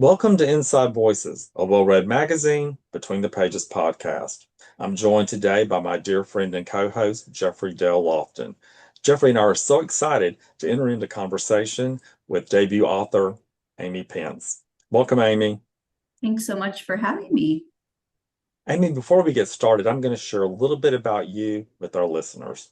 Welcome to Inside Voices, a well-read magazine, Between the Pages podcast. I'm joined today by my dear friend and co-host, Jeffrey Dale Lofton. Jeffrey and I are so excited to enter into conversation with debut author Amy Pence. Welcome, Amy. Thanks so much for having me. Amy, before we get started, I'm going to share a little bit about you with our listeners.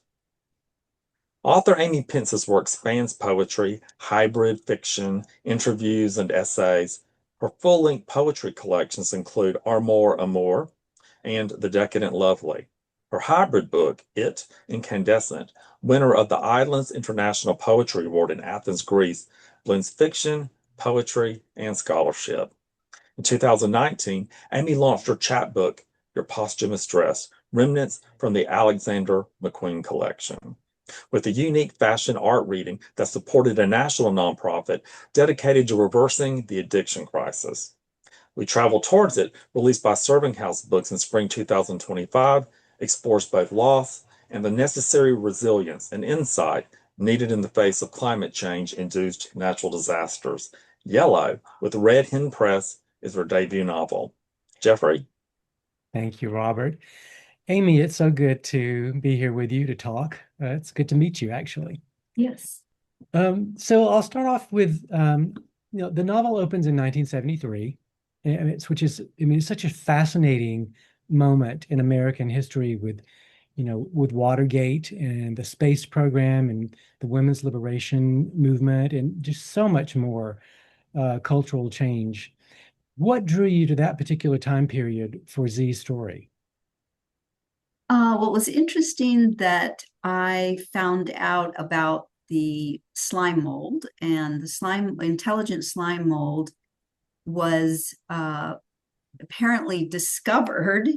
Author Amy Pence's work spans poetry, hybrid fiction, interviews, and essays. Her full-length poetry collections include Amour, and The Decadent Lovely. Her hybrid book, Incandescent, winner of the Eyelands International Poetry Award in Athens, Greece, blends fiction, poetry, and scholarship. In 2019, Amy launched her chapbook, Your Posthumous Dress, Remnants from the Alexander McQueen Collection, with a unique fashion art reading that supported a national nonprofit dedicated to reversing the addiction crisis. We Travel Towards It, released by Serving House Books in spring 2025, explores both loss and the necessary resilience and insight needed in the face of climate change-induced natural disasters. Yellow, with Hen Press, is her debut novel. Jeffrey? Thank you, Robert. Amy, it's so good to be here with you to talk. It's good to meet you, actually. Yes. So I'll start off with, the novel opens in 1973, and it's such a fascinating moment in American history with Watergate and the space program and the women's liberation movement and just so much more cultural change. What drew you to that particular time period for Z's story? Well, it was interesting that I found out about the slime mold, and the intelligent slime mold was apparently discovered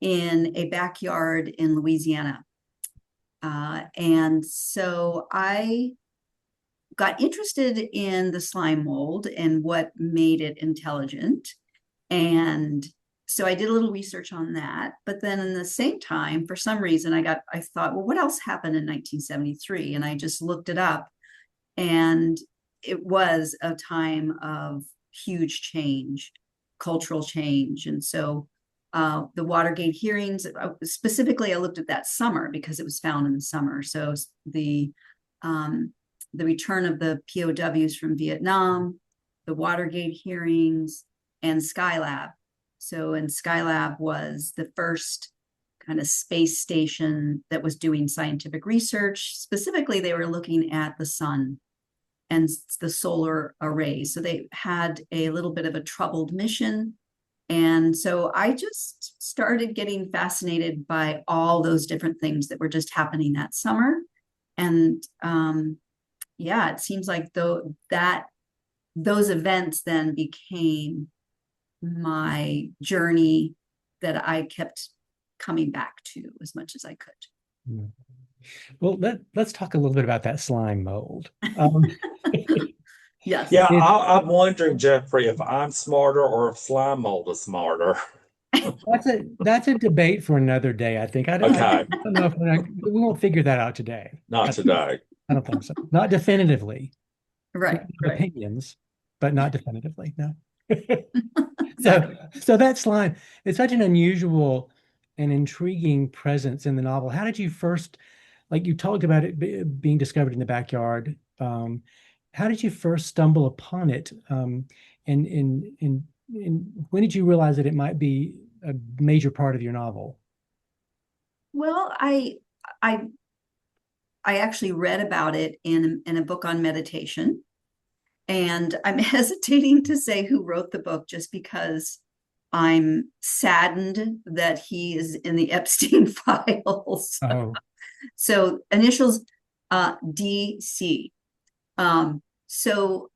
in a backyard in Louisiana. And so I got interested in the slime mold and what made it intelligent. And so I did a little research on that. But then in the same time, for some reason, I thought, well, what else happened in 1973? And I just looked it up. And it was a time of huge change, cultural change. And so the Watergate hearings, specifically, I looked at that summer because it was found in the summer. So the return of the POWs from Vietnam, the Watergate hearings, and Skylab. So, and Skylab was the first kind of space station that was doing scientific research. Specifically, they were looking at the sun and the solar arrays. So they had a little bit of a troubled mission. And so I just started getting fascinated by all those different things that were just happening that summer. And yeah, it seems like those events then became my journey that I kept coming back to as much as I could. Well, let's talk a little bit about that slime mold. Yes. Yeah, I'm wondering, Jeffrey, if I'm smarter or if slime mold is smarter. That's a debate for another day, I think. I Okay, don't know if we won't figure that out today. not today. I don't think so. Not definitively. Right. Opinions, but not definitively. No. So that slime, it's such an unusual and intriguing presence in the novel. How did you first, like you talked about it being discovered in the backyard? How did you first stumble upon it? And when did you realize that it might be a major part of your novel? Well, I actually read about it in a book on meditation. And I'm hesitating to say who wrote the book just because I'm saddened that he is in the Epstein files. Oh, So initials DC. So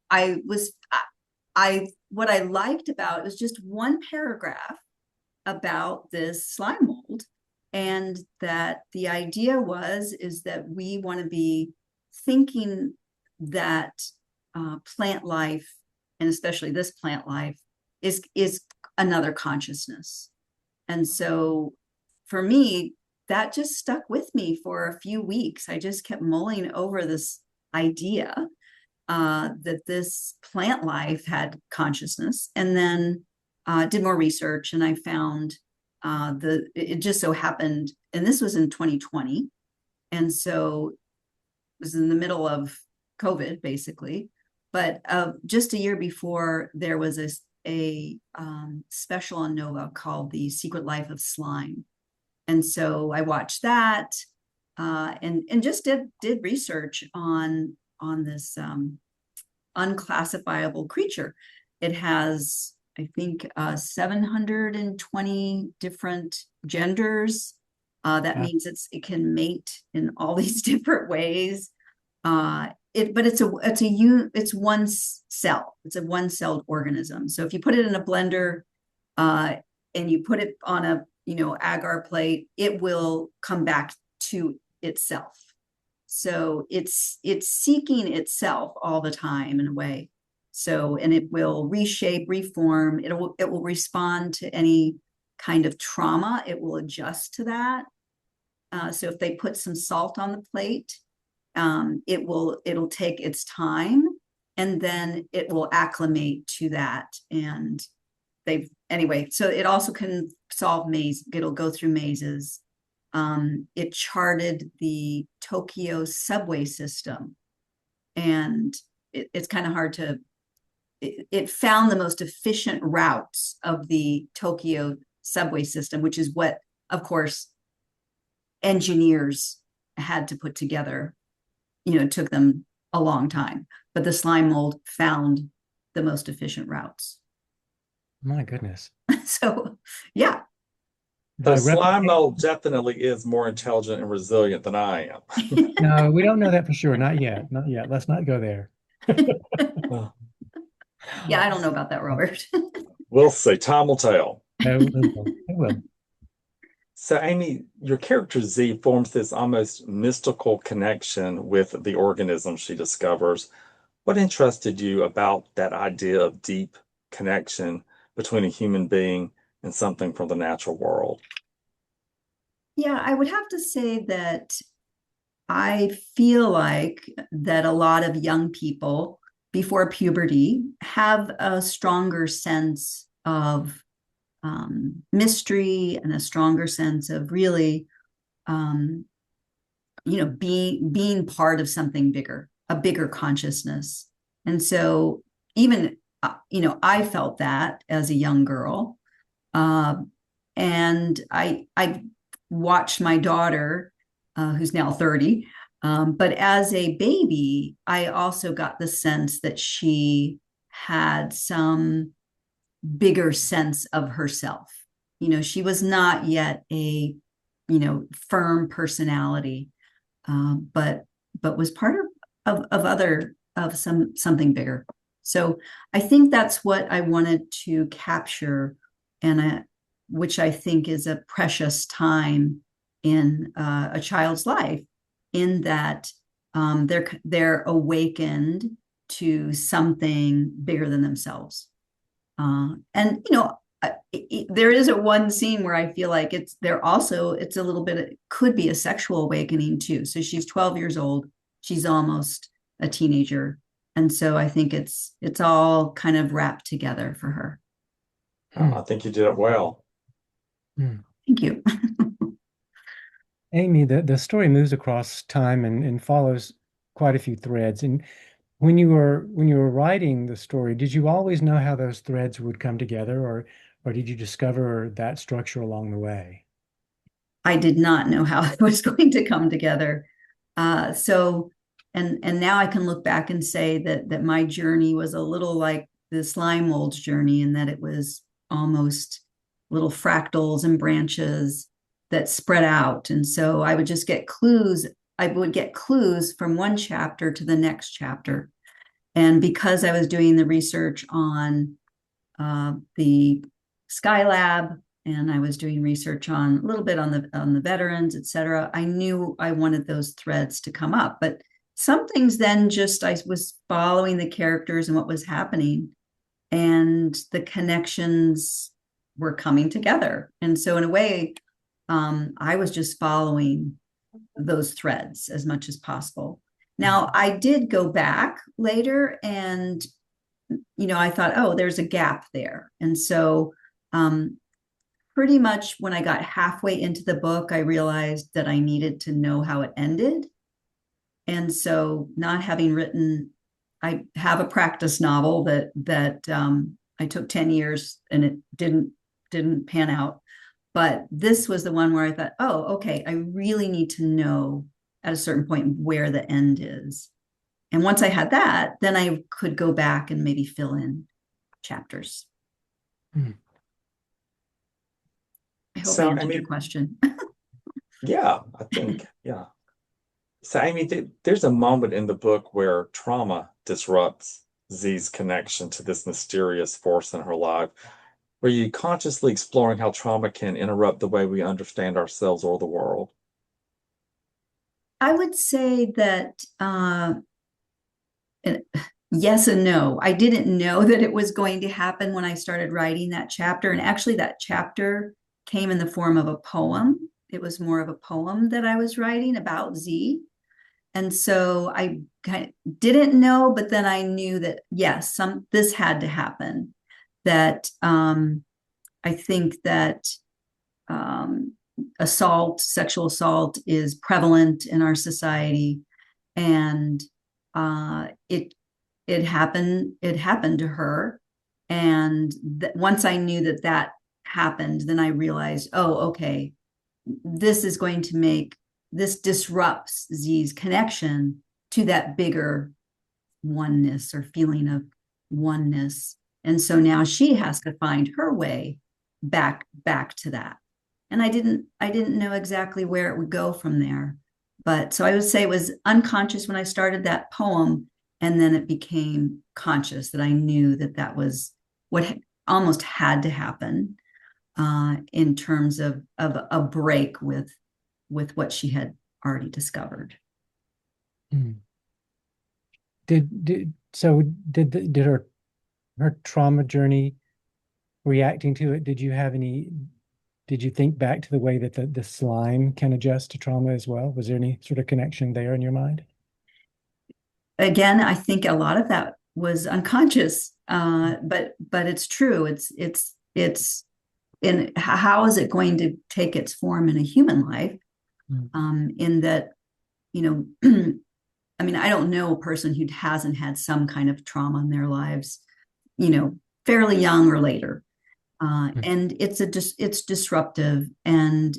what I liked about it was just one paragraph about this slime mold, and that the idea is that we want to be thinking that plant life, and especially this plant life, is another consciousness. And so for me, that just stuck with me for a few weeks. I just kept mulling over this idea. that this plant life had consciousness, and then did more research, and I found it just so happened, and this was in 2020, and so it was in the middle of COVID, basically. But just a year before, there was a special on Nova called The Secret Life of Slime. And so I watched that and just did research on this unclassifiable creature. It has, I think, 720 different genders. That means it can mate in all these different ways. But it's one cell. It's a one-celled organism. So if you put it in a blender and you put it on a agar plate, it will come back to itself. So it's seeking itself all the time in a way. So, and it will reshape, reform. It will respond to any kind of trauma. It will adjust to that. So if they put some salt on the plate, it'll take its time, and then it will acclimate to that. And so it also can solve maze. It'll go through mazes. It charted the Tokyo subway system, and it's kind of hard to. It found the most efficient routes of the Tokyo subway system, which is what, of course, engineers had to put together. It took them a long time, but the slime mold found the most efficient routes. My goodness. So, yeah. The slime mold definitely is more intelligent and resilient than I am. No, we don't know that for sure. Not yet. Not yet. Let's not go there. Yeah, I don't know about that, Robert. We'll see. Time will tell. It will. So, Amy, your character Z forms this almost mystical connection with the organism she discovers. What interested you about that idea of deep connection between a human being and something from the natural world? Yeah, I would have to say that I feel like that a lot of young people before puberty have a stronger sense of mystery and a stronger sense of really, being part of something bigger, a bigger consciousness. And so even, I felt that as a young girl. And I watched my daughter, who's now 30, but as a baby, I also got the sense that she had some bigger sense of herself. She was not yet a, firm personality, but was part of something bigger. So I think that's what I wanted to capture, and which I think is a precious time in a child's life, in that they're awakened to something bigger than themselves. And there is one scene where I feel like it's a little bit, it could be a sexual awakening too. So she's 12 years old. She's almost a teenager. And so I think it's all kind of wrapped together for her. I think you did it well. Thank you. Amy, the story moves across time and follows quite a few threads. And when you were writing the story, did you always know how those threads would come together, or did you discover that structure along the way? I did not know how it was going to come together. And now I can look back and say that my journey was a little like the slime mold's journey, in that it was almost little fractals and branches that spread out. And so I would just get clues. I would get clues from one chapter to the next chapter. And because I was doing the research on the Skylab, and I was doing research on a little bit on the veterans, et cetera, I knew I wanted those threads to come up. But some things then I was following the characters and what was happening, and the connections were coming together. And so in a way, I was just following those threads as much as possible. Now, I did go back later and, I thought, oh, there's a gap there. And so, pretty much when I got halfway into the book, I realized that I needed to know how it ended. And so, not having written, I have a practice novel that I took 10 years and it didn't pan out. But this was the one where I thought, oh, okay, I really need to know at a certain point where the end is. And once I had that, then I could go back and maybe fill in chapters. Hmm. I hope I So, answered your Amy, question. yeah, I think, yeah. So, Amy, there's a moment in the book where trauma disrupts Z's connection to this mysterious force in her life. Were you consciously exploring how trauma can interrupt the way we understand ourselves or the world? I would say that yes and no. I didn't know that it was going to happen when I started writing that chapter. And actually, that chapter came in the form of a poem. It was more of a poem that I was writing about Z. And so I kind of didn't know, but then I knew that yes, this had to happen. That I think that um, sexual assault, is prevalent in our society, and it happened. It happened to her, and once I knew that happened, then I realized, oh, okay, this is going to this disrupts Z's connection to that bigger oneness or feeling of oneness. And so now she has to find her way back to that. And I didn't know exactly where it would go from there. But so I would say it was unconscious when I started that poem, and then it became conscious that I knew that was what almost had to happen in terms of a break with what she had already discovered. Hmm. Did her trauma journey, reacting to it, did you think back to the way that the slime can adjust to trauma as well? Was there any sort of connection there in your mind? Again, I think a lot of that was unconscious, but it's true. It's in how is it going to take its form in a human life? Mm. In that, you know, I mean, I don't know a person who hasn't had some kind of trauma in their lives, fairly young or later. And it's disruptive, and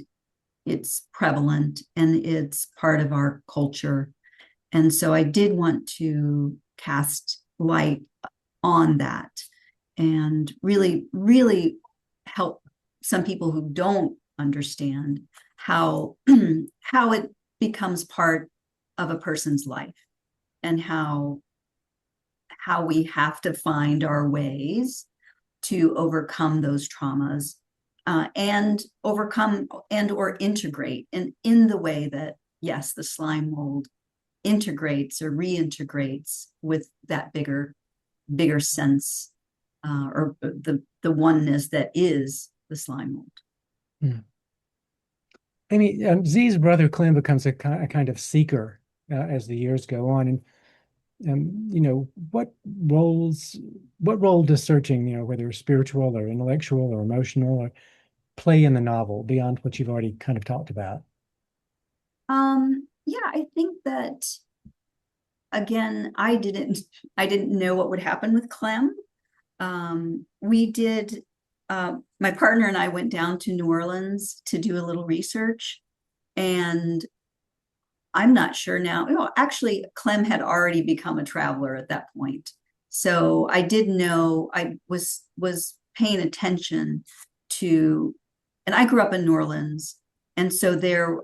it's prevalent, and it's part of our culture. And so I did want to cast light on that and really, really help some people who don't understand how how it becomes part of a person's life, and how we have to find our ways to overcome those traumas, and overcome and or integrate in the way that, yes, the slime mold integrates or reintegrates with that bigger sense, or the oneness that is the slime mold. Hmm. I mean, Z's brother Clem becomes a kind of seeker as the years go on, and what role does searching, whether spiritual or intellectual or emotional, or play in the novel beyond what you've already kind of talked about? Yeah, I think that, again, I didn't know what would happen with Clem. We did, my partner and I went down to New Orleans to do a little research, and I'm not sure now. Actually, Clem had already become a traveler at that point. So I did know, I was paying attention to, and I grew up in New Orleans. And so there,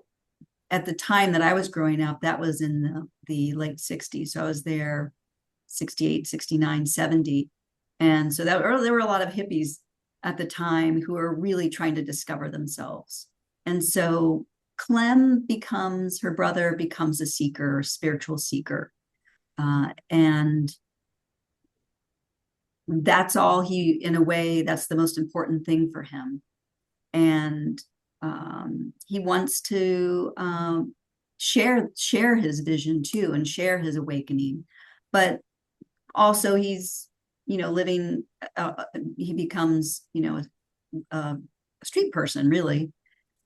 at the time that I was growing up, that was in the late 60s. So I was there 68, 69, 70. And so there were a lot of hippies at the time who were really trying to discover themselves. And so her brother becomes a seeker, a spiritual seeker. And that's all in a way, that's the most important thing for him. And he wants to share his vision too and share his awakening. But also he's, living, he becomes, a street person really.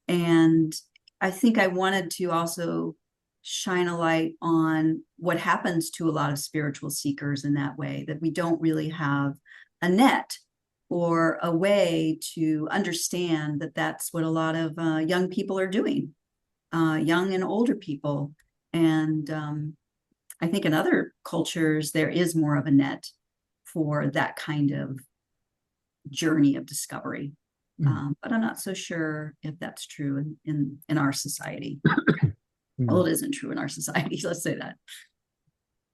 And I think I wanted to also shine a light on what happens to a lot of spiritual seekers in that way, that we don't really have a net or a way to understand that that's what a lot of young people are doing, young and older people. And I think in other cultures, there is more of a net for that kind of journey of discovery. But I'm not so sure if that's true in our society. Well, it isn't true in our society. Let's say that.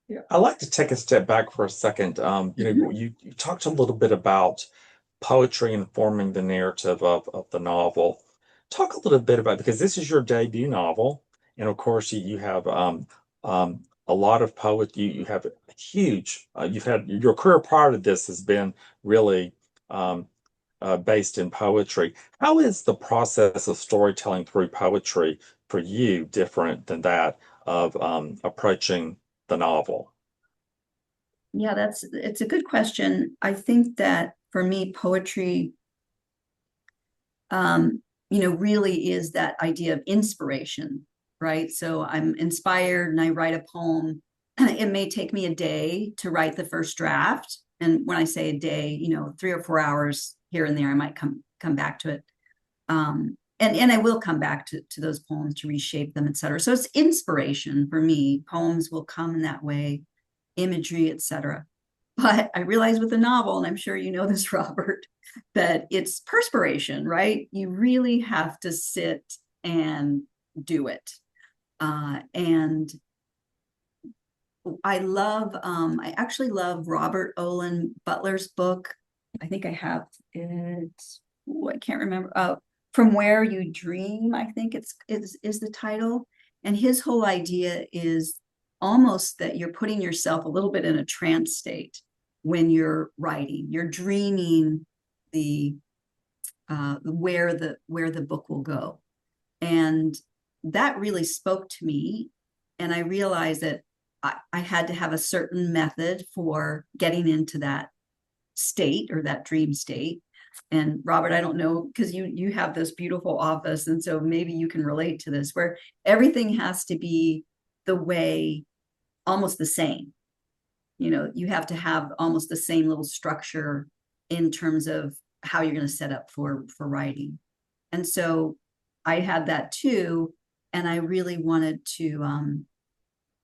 Yeah, I like to take a step back for a second. You talked a little bit about poetry informing the narrative of the novel. Talk a little bit about, because this is your debut novel, and of course you have a lot of poet. You have a huge. You've had your career prior to this has been really based in poetry. How is the process of storytelling through poetry for you different than that of approaching the novel? Yeah, it's a good question. I think that for me, poetry, really is that idea of inspiration, right? So I'm inspired and I write a poem. It may take me a day to write the first draft. And when I say a day, 3 or 4 hours here and there, I might come back to it. And I will come back to those poems to reshape them, et cetera. So it's inspiration for me. Poems will come in that way, imagery, etc. But I realize with a novel, and I'm sure you know this, Robert, that it's perspiration, right? You really have to sit and do it. And I actually love Robert Olin Butler's book. I think I have it. I can't remember. From Where You Dream, I think is the title. And his whole idea is almost that you're putting yourself a little bit in a trance state when you're writing. You're dreaming the where the book will go. And that really spoke to me. And I realized that I had to have a certain method for getting into that state or that dream state. And Robert, I don't know, because you have this beautiful office, and so maybe you can relate to this, where everything has to be the way, almost the same. You have to have almost the same little structure in terms of how you're going to set up for writing. And so I had that too, and I really wanted to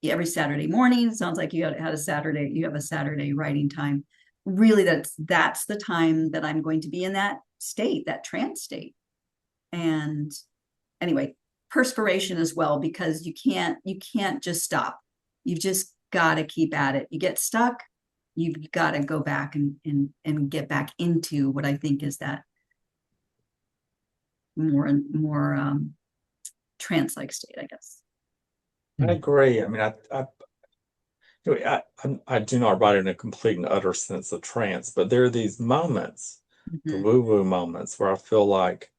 every Saturday morning. Sounds like you have a Saturday writing time. Really, that's the time that I'm going to be in that state, that trance state. And anyway, perspiration as well, because you can't just stop. You've just got to keep at it. You get stuck, you've got to go back and get back into what I think is that more trance-like state, I guess. I agree. I mean, I do not write in a complete and utter sense of trance, but there are these moments, the Mm-hmm. woo-woo moments, where I feel like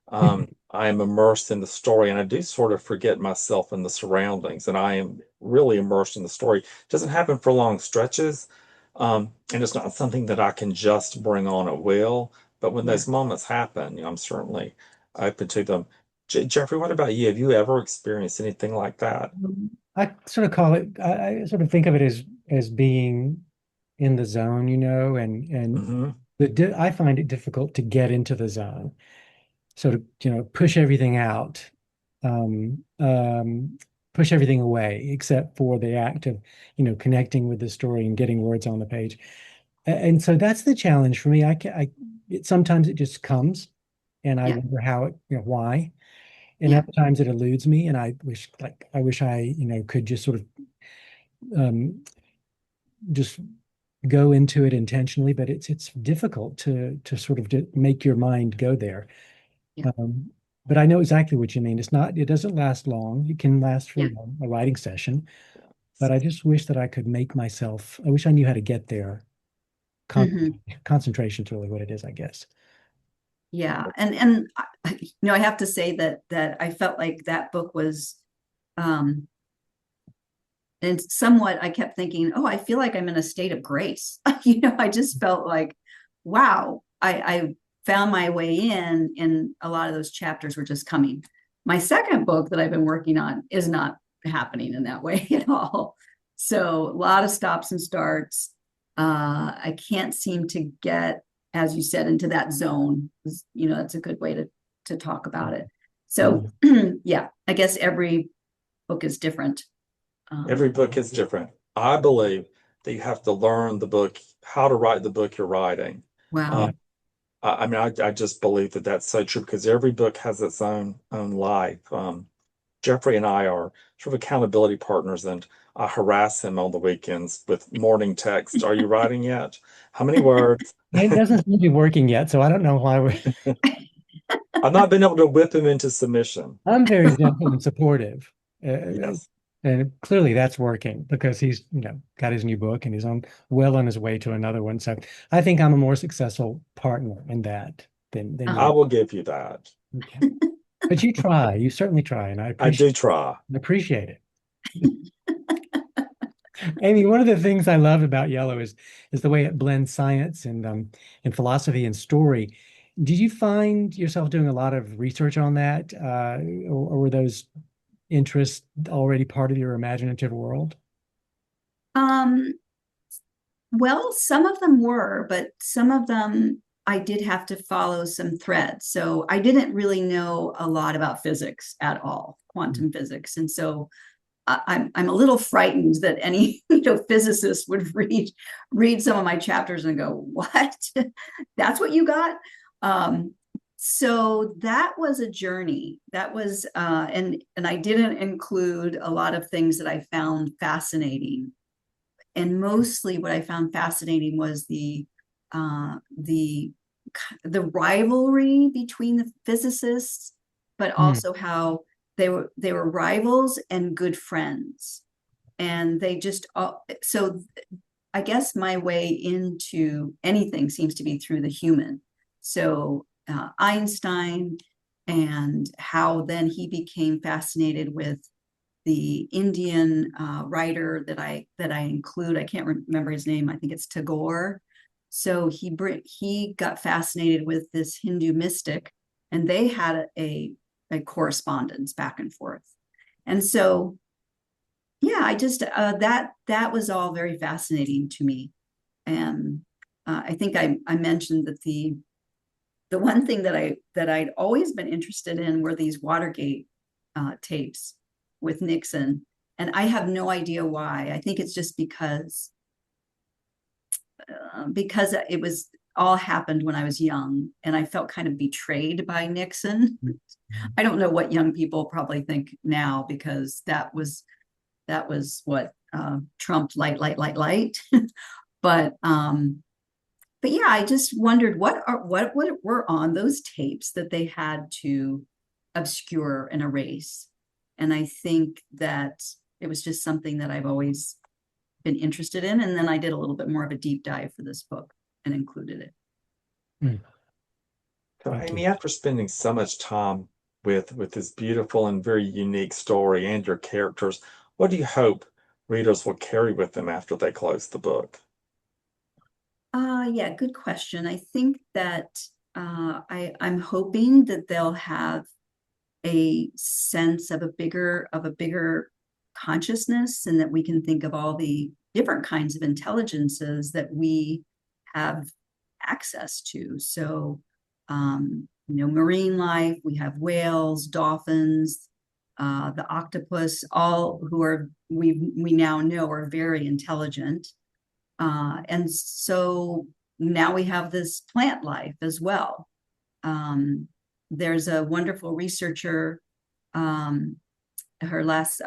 I am immersed in the story, and I do sort of forget myself in the surroundings, and I am really immersed in the story. It doesn't happen for long stretches, and it's not something that I can just bring on at will. But when Yeah. those moments happen, I'm certainly open to them. Jeffrey, what about you? Have you ever experienced anything like that? I sort of call it, I sort of think of it as being in the zone, and Hmm. I find it difficult to get into the zone. Sort of, push everything out, um, um, push everything away, except for the act of, connecting with the story and getting words on the page. And so that's the challenge for me. Sometimes it just comes, and I Yeah. wonder why. And Yeah. other times it eludes me, and I wish I, could just sort of um, just go into it intentionally, but it's difficult to sort of make your mind go there. Yeah. Um, but I know exactly what you mean. It doesn't last long. It can last for, Yeah. a writing session, but I just wish that I wish I knew how to get there. Con Mm-hmm. Concentration's really what it is, I guess. Yeah. And I have to say that I felt like that book was and somewhat I kept thinking, oh, I feel like I'm in a state of grace. I just felt like, wow, I found my way in, and a lot of those chapters were just coming. My second book that I've been working on is not happening in that way at all. So a lot of stops and starts. I can't seem to get, as you said, into that zone. That's a good way to talk about it. So yeah, I guess every book is different. Every book is different. I believe that you have to learn the book, how to write the book you're writing. Wow. I mean, I just believe that that's so true because every book has its own life. Jeffrey and I are sort of accountability partners, and I harass him on the weekends with morning text. Are you writing yet? How many words? It doesn't seem to be working yet, so I don't know why I've not been able to whip him into submission. I'm very gentle and supportive. Yes. And clearly that's working because he's, got his new book and he's well on his way to another one. So I think I'm a more successful partner in that than I you. will give you that. Okay. But you try, you certainly try, and I do try. appreciate it. Amy, one of the things I love about Yellow is the way it blends science and philosophy and story. Did you find yourself doing a lot of research on that, or were those interests already part of your imaginative world? Well, some of them were, but some of them I did have to follow some threads. So I didn't really know a lot about physics at all, quantum physics. And so I'm a little frightened that any physicist would read some of my chapters and go, "What? That's what you got?" So that was a journey. That was and I didn't include a lot of things that I found fascinating. And mostly what I found fascinating was the rivalry between the physicists, but also how they were rivals and good friends. And they just so I guess my way into anything seems to be through the human. So Einstein, and how then he became fascinated with the Indian writer that I include. I can't remember his name. I think it's Tagore. So he got fascinated with this Hindu mystic, and they had a correspondence back and forth. And so, yeah, I just that was all very fascinating to me. And I think I mentioned that the one thing that I'd always been interested in were these Watergate tapes with Nixon, and I have no idea why. I think it's just because it was all happened when I was young, and I felt kind of betrayed by Nixon. I don't know what young people probably think now, because that was what trumped light. But yeah, I just wondered what were on those tapes that they had to obscure and erase. And I think that it was just something that I've always been interested in. And then I did a little bit more of a deep dive for this book and included it. So, Amy, after spending so much time with this beautiful and very unique story and your characters, what do you hope readers will carry with them after they close the book? Yeah, good question. I think that I'm hoping that they'll have a sense of a bigger consciousness, and that we can think of all the different kinds of intelligences that we have access to. So, marine life, we have whales, dolphins, the octopus, all who are we now know are very intelligent. And so now we have this plant life as well. There's a wonderful researcher, her last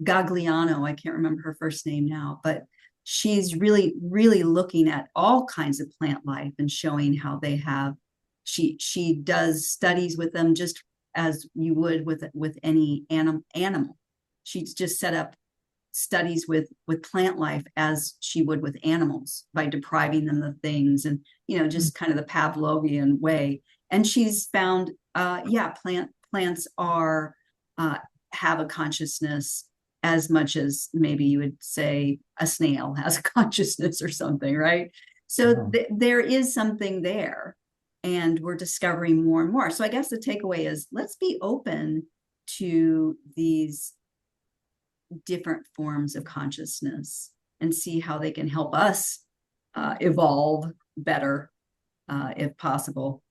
Gagliano, I can't remember her first name now, but she's really, really looking at all kinds of plant life and showing how they have, she does studies with them just as you would with any animal. She's just set up studies with plant life as she would with animals, by depriving them of things, and just kind of the Pavlovian way. And she's found plants are have a consciousness as much as maybe you would say a snail has a consciousness or something, right? So there is something there, and we're discovering more and more. So I guess the takeaway is, let's be open to these different forms of consciousness and see how they can help us evolve better, if possible.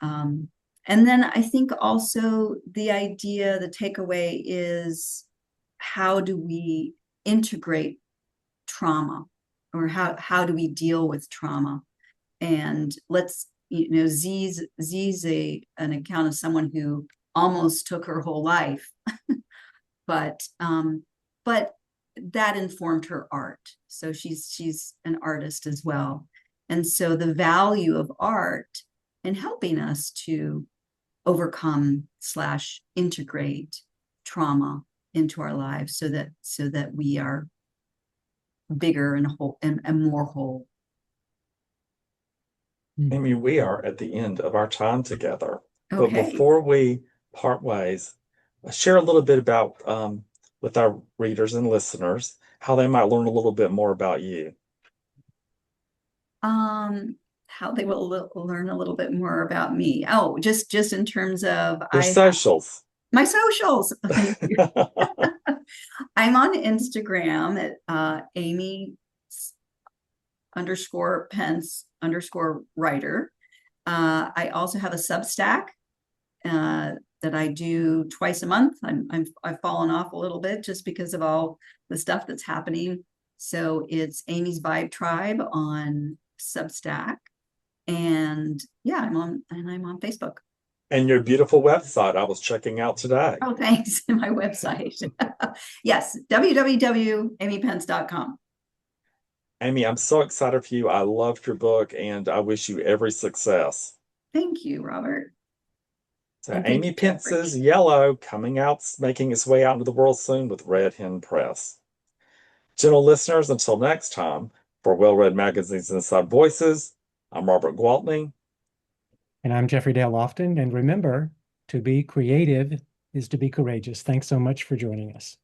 And then I think also the idea, the takeaway is, how do we integrate trauma, or how do we deal with trauma? And let's, Z's an account of someone who almost took her whole life, but that informed her art. So she's an artist as well. And so the value of art in helping us to overcome / integrate trauma into our lives, so that we are bigger and whole and more whole. Amy, we are at the end of our time together. But Okay. before we part ways, share a little bit about with our readers and listeners how they might learn a little bit more about you. How they will learn a little bit more about me. Oh, just in terms of Your socials. My socials. Thank you. I'm on Instagram at Amy _Pence _writer. I also have a Substack that I do twice a month. I've fallen off a little bit just because of all the stuff that's happening. So it's Amy's Vibe Tribe on Substack, and yeah, I'm on Facebook. And your beautiful website I was checking out today. Oh, thanks. My website. Yes, www.amypence.com. Amy, I'm so excited for you. I loved your book, and I wish you every success. Thank you, Robert. So Amy Pence's Yellow coming out, making its way out into the world soon with Red Hen Press. Gentle listeners, until next time, for Well-Read Magazine's Inside Voices, I'm Robert Gwaltney. And I'm Jeffrey Dale Lofton. And remember, to be creative is to be courageous. Thanks so much for joining us.